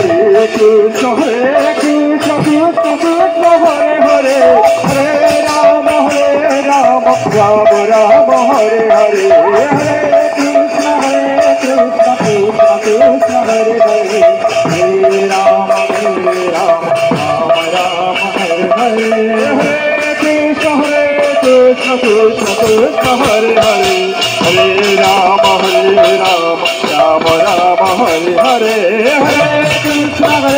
Hare Krishna Krishna Krishna Hare Hare Hare Rama Rama Rama Hare Hare Hare Krishna Krishna Krishna Hare Hare Hare Rama Rama Hare Hare Hare Krishna Krishna Krishna Hare Hare Hare Rama Rama Rama Hare Hare Hare Krishna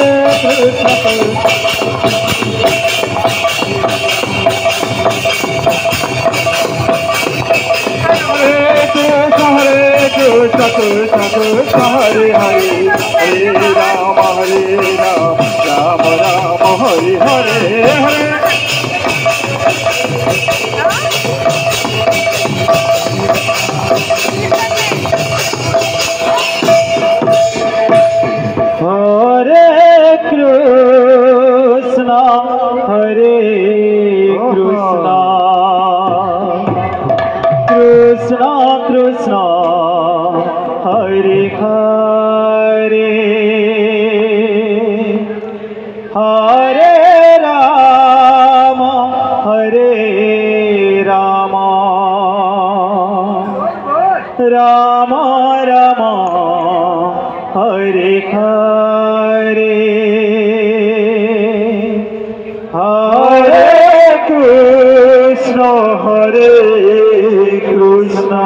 Krishna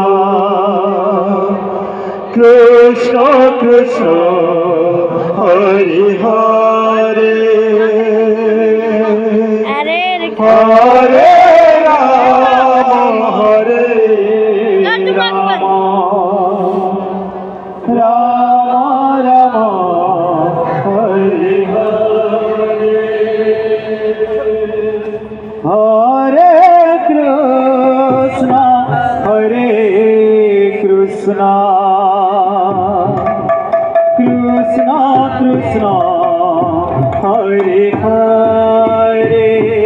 Krishna Krishna Hare Hare Hare Rama Rama Rama Hare Hare Hare Krishna Hare Hare